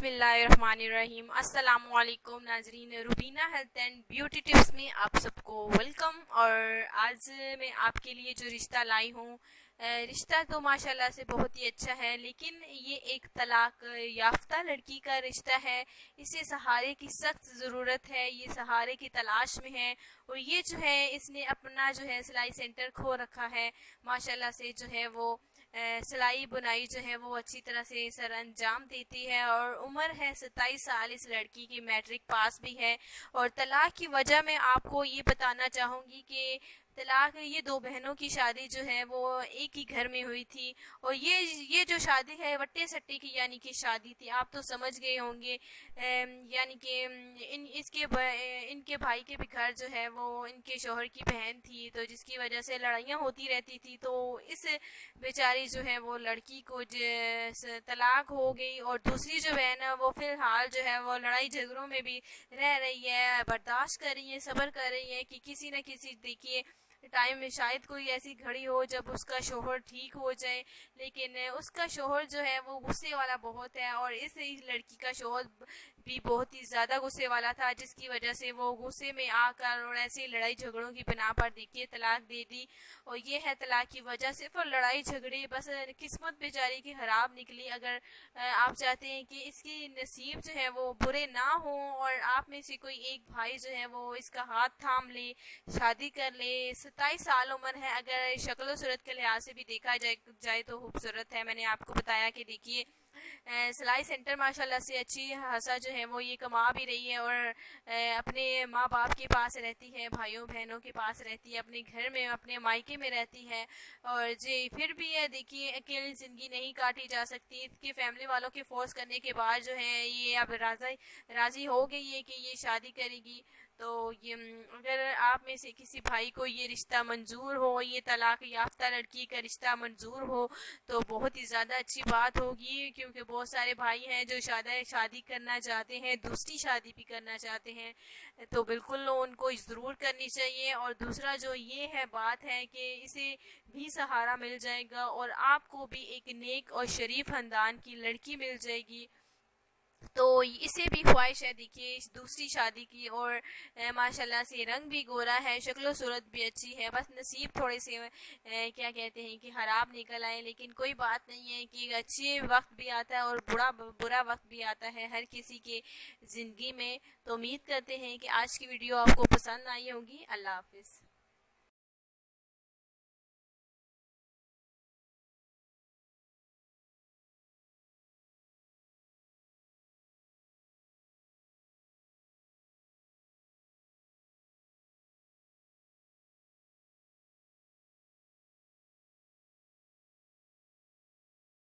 बिस्मिल्लाहिर्रहमानिर्रहीम। अस्सलामुअलैकुम नाजरीन, Rubina health and beauty tips में आप सबको वेलकम। और आज मैं आपके लिए जो रिश्ता लाई हूँ, रिश्ता तो माशाल्लाह से बहुत ही अच्छा है, लेकिन ये एक तलाक याफ्ता लड़की का रिश्ता है। इसे सहारे की सख्त ज़रूरत है, ये सहारे की तलाश में है। और ये जो है, इसने अपना जो है सिलाई सेंटर खो रखा है। माशाल्लाह से जो है वो सिलाई बुनाई जो है वो अच्छी तरह से सर अंजाम देती है। और उम्र है 27 साल इस लड़की की, मैट्रिक पास भी है। और तलाक की वजह मैं आपको ये बताना चाहूँगी कि तलाक, ये दो बहनों की शादी जो है वो एक ही घर में हुई थी। और ये जो शादी है वट्टे सट्टे की यानी कि शादी थी, आप तो समझ गए होंगे। यानी कि इनके भाई के भी घर जो है वो इनके शोहर की बहन थी, तो जिसकी वजह से लड़ाइयाँ होती रहती थी। तो इस बेचारी जो है वो लड़की को तलाक हो गई। और दूसरी जो बहन है वो फिलहाल जो है वो लड़ाई झगड़ों में भी रह रही है, बर्दाश्त कर रही है, सब्र कर रही है कि किसी न किसी, देखिए, टाइम में शायद कोई ऐसी घड़ी हो जब उसका शोहर ठीक हो जाए। लेकिन उसका शोहर जो है वो गुस्से वाला बहुत है, और इस लड़की का शोहर भी बहुत ही ज़्यादा गुस्से वाला था, जिसकी वजह से वो गुस्से में आकर और ऐसी लड़ाई झगड़ों की बिना पर देखिए तलाक दे दी। और ये है तलाक की वजह, सिर्फ और लड़ाई झगड़े, बस किस्मत बेचारी की ख़राब निकली। अगर आप चाहते हैं कि इसकी नसीब जो है वो बुरे ना हो, और आप में से कोई एक भाई जो है वो इसका हाथ थाम ले, शादी कर ले। 27 साल उम्र है, अगर शक्ल सूरत के लिहाज से भी देखा जाए तो खूबसूरत है। मैंने आपको बताया कि देखिए, सिलाई सेंटर माशाल्लाह से अच्छी खासा जो है वो ये कमा भी रही है। और अपने माँ बाप के पास रहती है, भाइयों बहनों के पास रहती है, अपने घर में, अपने मायके में रहती है। और जी फिर भी है, देखिए, अकेली ज़िंदगी नहीं काटी जा सकती। इसके फैमिली वालों के फोर्स करने के बाद जो है ये अब राज़ी हो गई है कि ये शादी करेगी। तो ये अगर आप में से किसी भाई को ये रिश्ता मंजूर हो, ये तलाक याफ्ता लड़की का रिश्ता मंजूर हो, तो बहुत ही ज़्यादा अच्छी बात होगी। क्योंकि बहुत सारे भाई हैं जो शादी करना चाहते हैं, दूसरी शादी भी करना चाहते हैं, तो बिल्कुल उनको ज़रूर करनी चाहिए। और दूसरा जो ये है बात है कि इसे भी सहारा मिल जाएगा, और आपको भी एक नेक और शरीफ ख़ानदान की लड़की मिल जाएगी। तो इसे भी ख्वाहिश है, देखिए, इस दूसरी शादी की। और माशाल्लाह से रंग भी गोरा है, शक्ल सूरत भी अच्छी है, बस नसीब थोड़े से क्या कहते हैं कि ख़राब निकल आए। लेकिन कोई बात नहीं है कि अच्छे वक्त भी आता है और बुरा वक्त भी आता है हर किसी के ज़िंदगी में। तो उम्मीद करते हैं कि आज की वीडियो आपको पसंद आई होगी। अल्लाह हाफिज़।